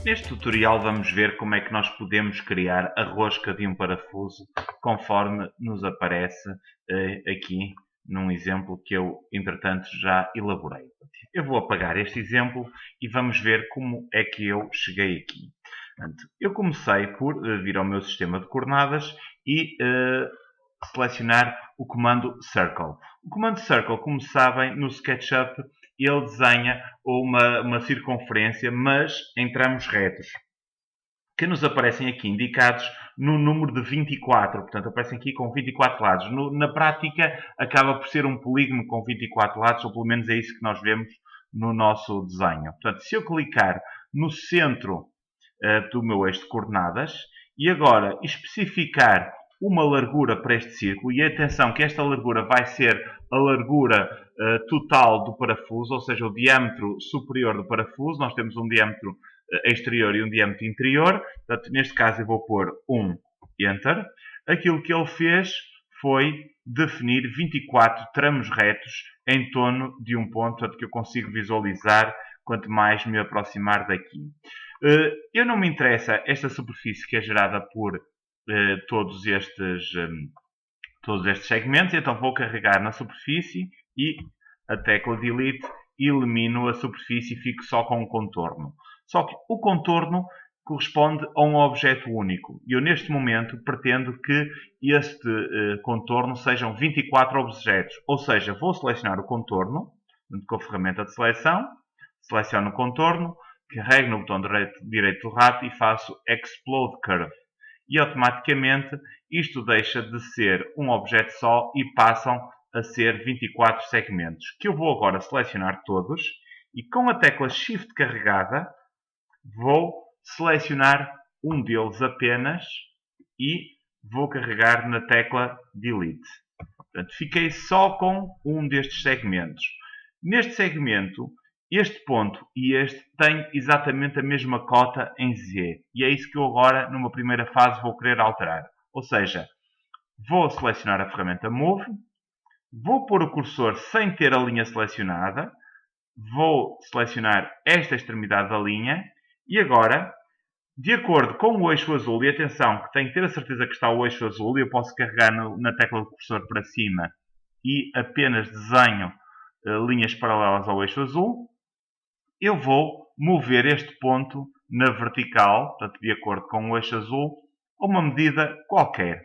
Neste tutorial vamos ver como é que nós podemos criar a rosca de um parafuso conforme nos aparece aqui num exemplo que eu, entretanto, já elaborei. Eu vou apagar este exemplo e vamos ver como é que eu cheguei aqui. Portanto, eu comecei por vir ao meu sistema de coordenadas e selecionar o comando Circle. O comando Circle, como sabem, no SketchUp ele desenha uma circunferência, mas em tramos retos, que nos aparecem aqui indicados no número de 24. Portanto, aparecem aqui com 24 lados. Na prática, acaba por ser um polígono com 24 lados, ou pelo menos é isso que nós vemos no nosso desenho. Portanto, se eu clicar no centro do meu eixo de coordenadas e agora especificar uma largura para este círculo, e atenção que esta largura vai ser a largura total do parafuso, ou seja, o diâmetro superior do parafuso. Nós temos um diâmetro exterior e um diâmetro interior. Portanto, neste caso eu vou pôr 1 Enter. Aquilo que ele fez foi definir 24 tramos retos em torno de um ponto, portanto, que eu consigo visualizar quanto mais me aproximar daqui. Eu não me interessa esta superfície que é gerada por todos estes segmentos, então vou carregar na superfície e a tecla Delete elimino a superfície e fico só com o contorno. Só que o contorno corresponde a um objeto único. E eu, neste momento, pretendo que este contorno sejam 24 objetos. Ou seja, vou selecionar o contorno, com a ferramenta de seleção, seleciono o contorno, carrego no botão direito do rato e faço Explode Curve. E automaticamente isto deixa de ser um objeto só e passam a ser 24 segmentos, que eu vou agora selecionar todos e com a tecla Shift carregada vou selecionar um deles apenas e vou carregar na tecla Delete. Portanto, fiquei só com um destes segmentos. Neste segmento, este ponto e este têm exatamente a mesma cota em Z. E é isso que eu agora, numa primeira fase, vou querer alterar. Ou seja, vou selecionar a ferramenta Move, vou pôr o cursor sem ter a linha selecionada, vou selecionar esta extremidade da linha e agora, de acordo com o eixo azul, e atenção que tenho que ter a certeza que está o eixo azul, e eu posso carregar na tecla do cursor para cima e apenas desenho linhas paralelas ao eixo azul, eu vou mover este ponto na vertical, portanto, de acordo com o eixo azul, a uma medida qualquer.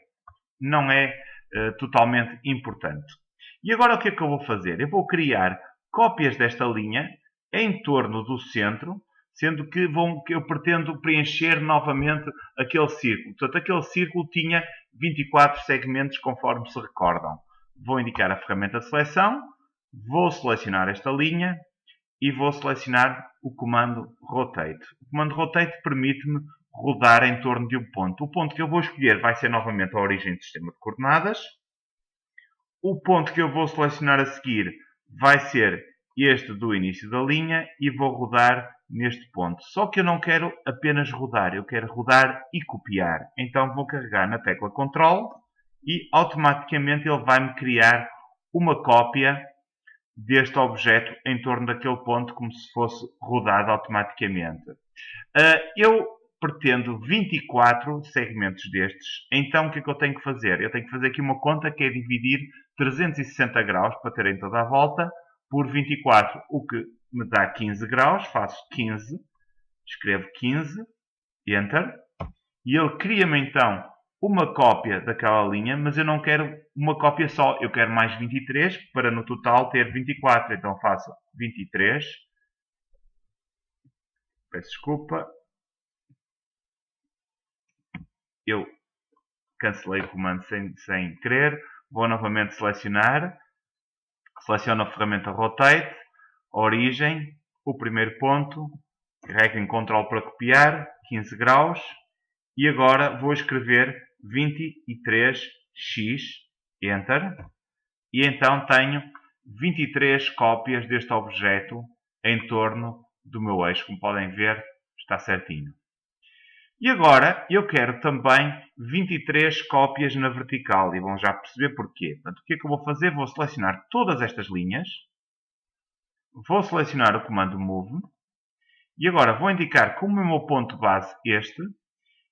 Não é totalmente importante. E agora o que é que eu vou fazer? Eu vou criar cópias desta linha em torno do centro, sendo que eu pretendo preencher novamente aquele círculo. Portanto, aquele círculo tinha 24 segmentos, conforme se recordam. Vou indicar a ferramenta de seleção, vou selecionar esta linha e vou selecionar o comando Rotate. O comando Rotate permite-me rodar em torno de um ponto. O ponto que eu vou escolher vai ser novamente a origem do sistema de coordenadas. O ponto que eu vou selecionar a seguir vai ser este do início da linha e vou rodar neste ponto. Só que eu não quero apenas rodar, eu quero rodar e copiar. Então vou carregar na tecla Ctrl e automaticamente ele vai-me criar uma cópia deste objeto em torno daquele ponto, como se fosse rodado automaticamente. Eu pretendo 24 segmentos destes, então o que é que eu tenho que fazer? Eu tenho que fazer aqui uma conta que é dividir 360 graus, para terem toda a volta, por 24, o que me dá 15 graus. Faço 15, escrevo 15, Enter, e ele cria-me então uma cópia daquela linha, mas eu não quero uma cópia só, eu quero mais 23 para no total ter 24. Então faço 23, peço desculpa, eu cancelei o comando sem querer, vou novamente selecionar, seleciono a ferramenta Rotate, origem, o primeiro ponto, carrego em Ctrl para copiar, 15 graus, e agora vou escrever 23x, Enter, e então tenho 23 cópias deste objeto em torno do meu eixo. Como podem ver, está certinho. E agora eu quero também 23 cópias na vertical e vão já perceber porquê. Portanto, o que é que eu vou fazer? Vou selecionar todas estas linhas, vou selecionar o comando Move E agora vou indicar como é o meu ponto base este,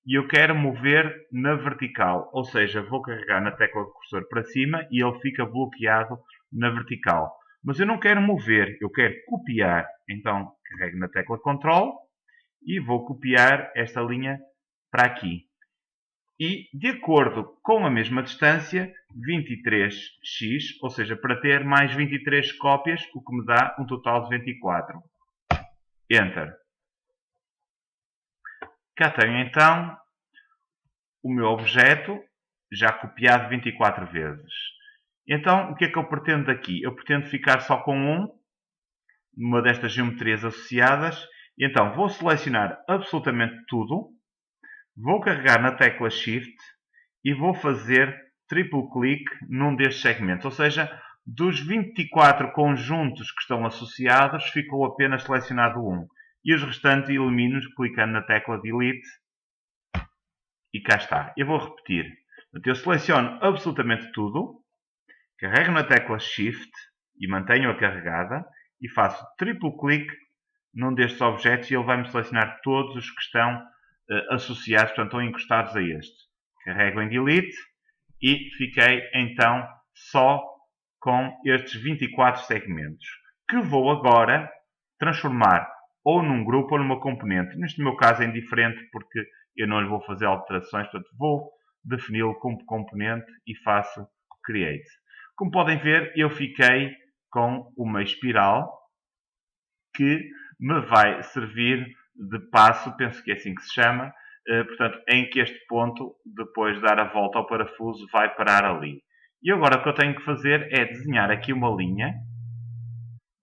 e eu quero mover na vertical, ou seja, vou carregar na tecla do cursor para cima e ele fica bloqueado na vertical. Mas eu não quero mover, eu quero copiar. Então carrego na tecla Ctrl e vou copiar esta linha para aqui. E, de acordo com a mesma distância, 23x, ou seja, para ter mais 23 cópias, o que me dá um total de 24. Enter. Cá tenho então o meu objeto já copiado 24 vezes. Então, o que é que eu pretendo aqui? Eu pretendo ficar só com uma destas geometrias associadas. Então, vou selecionar absolutamente tudo. Vou carregar na tecla Shift e vou fazer triplo clique num destes segmentos. Ou seja, dos 24 conjuntos que estão associados, ficou apenas selecionado um. E os restantes elimino clicando na tecla Delete. E cá está. Eu vou repetir. Eu seleciono absolutamente tudo, carrego na tecla Shift e mantenho-a carregada e faço triplo clique num destes objetos e ele vai-me selecionar todos os que estão associados, portanto, estão encostados a este. Carrego em Delete e fiquei então só com estes 24 segmentos, que vou agora transformar ou num grupo ou numa componente. Neste meu caso é indiferente porque eu não lhe vou fazer alterações, portanto vou defini-lo como componente e faço Create. Como podem ver, eu fiquei com uma espiral que me vai servir de passo, penso que é assim que se chama, portanto, em que este ponto, depois de dar a volta ao parafuso, vai parar ali. E agora o que eu tenho que fazer é desenhar aqui uma linha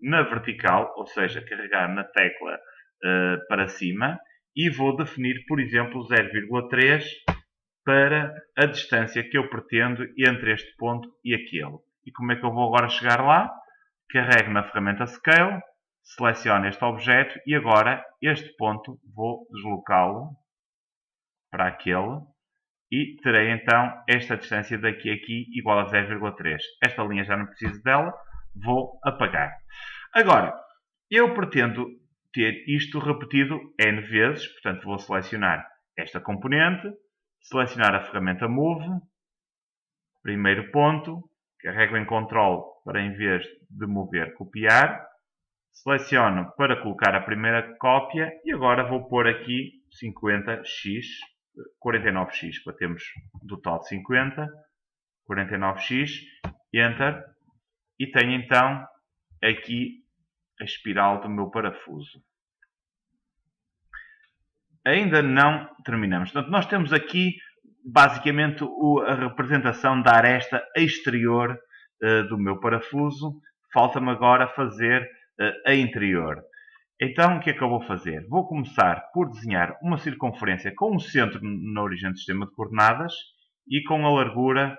na vertical, ou seja, carregar na tecla para cima, e vou definir, por exemplo, 0,3 para a distância que eu pretendo entre este ponto e aquele. E como é que eu vou agora chegar lá? Carrego na ferramenta Scale, seleciono este objeto e agora este ponto vou deslocá-lo para aquele e terei então esta distância daqui a aqui igual a 0,3. Esta linha já não preciso dela, vou apagar. Agora, eu pretendo ter isto repetido n vezes, portanto vou selecionar esta componente, selecionar a ferramenta Move, primeiro ponto, carrego em Ctrl para em vez de mover, copiar, seleciono para colocar a primeira cópia e agora vou pôr aqui 50x, 49x, para termos um total de 50, 49x, Enter, e tenho então aqui a espiral do meu parafuso. Ainda não terminamos. Portanto, nós temos aqui basicamente a representação da aresta exterior do meu parafuso. Falta-me agora fazer a interior. Então, o que é que eu vou fazer? Vou começar por desenhar uma circunferência com um centro na origem do sistema de coordenadas e com a largura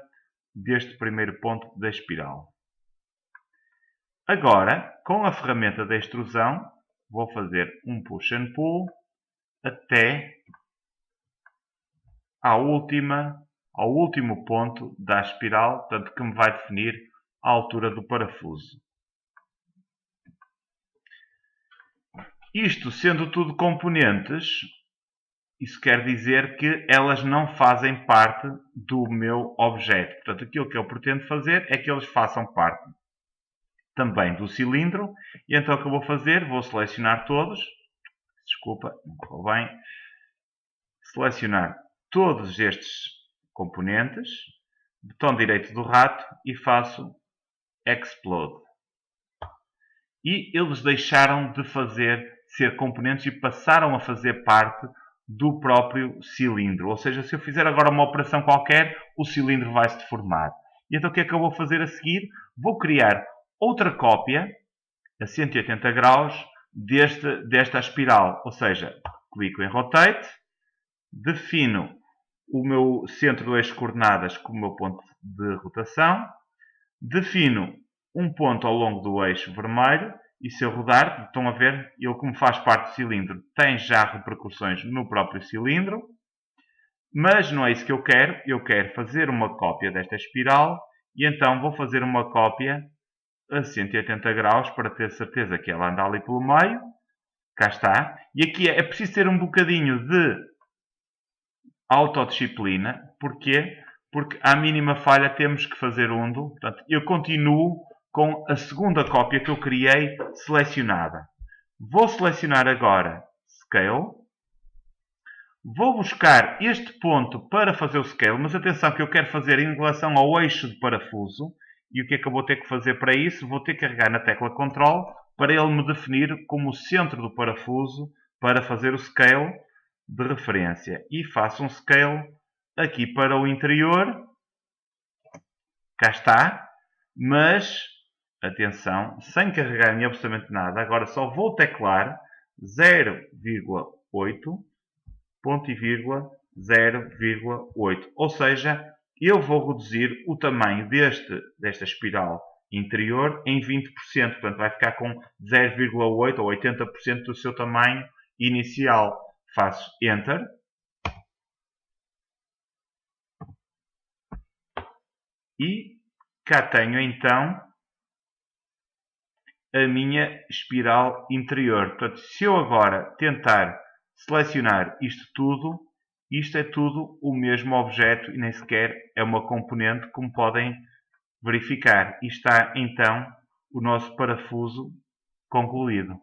deste primeiro ponto da espiral. Agora, com a ferramenta da extrusão, vou fazer um push and pull até ao último ponto da espiral, portanto, que me vai definir a altura do parafuso. Isto sendo tudo componentes, isso quer dizer que elas não fazem parte do meu objeto. Portanto, aquilo que eu pretendo fazer é que eles façam parte também do cilindro. E então o que eu vou fazer? Vou selecionar todos. Desculpa, não ficou bem. Selecionar todos estes componentes. Botão direito do rato e faço Explode. E eles deixaram de ser componentes e passaram a fazer parte do próprio cilindro. Ou seja, se eu fizer agora uma operação qualquer, o cilindro vai se deformar. E então o que é que eu vou fazer a seguir? Vou criar outra cópia a 180 graus desta espiral. Ou seja, clico em Rotate, defino o meu centro do eixo de coordenadas como meu ponto de rotação, defino um ponto ao longo do eixo vermelho e se eu rodar, estão a ver, ele como faz parte do cilindro tem já repercussões no próprio cilindro, mas não é isso que eu quero fazer uma cópia desta espiral e então vou fazer uma cópia a 180 graus para ter certeza que ela anda ali pelo meio Cá está. E aqui é preciso ter um bocadinho de autodisciplina. Porquê? Porque à mínima falha temos que fazer undo. Portanto, eu continuo com a segunda cópia que eu criei selecionada. Vou selecionar agora Scale. Vou buscar este ponto para fazer o Scale, mas atenção que eu quero fazer em relação ao eixo de parafuso. E o que é que eu vou ter que fazer para isso? Vou ter que carregar na tecla Ctrl para ele me definir como o centro do parafuso para fazer o Scale de referência. E faço um Scale aqui para o interior. Cá está. Mas, atenção, sem carregar em absolutamente nada. Agora só vou teclar 0,8, ponto e vírgula, 0,8. Ou seja, eu vou reduzir o tamanho desta espiral interior em 20%. Portanto, vai ficar com 0,8 ou 80% do seu tamanho inicial. Faço Enter. E cá tenho então a minha espiral interior. Portanto, se eu agora tentar selecionar isto é tudo o mesmo objeto e nem sequer é uma componente, como podem verificar. E está então o nosso parafuso concluído.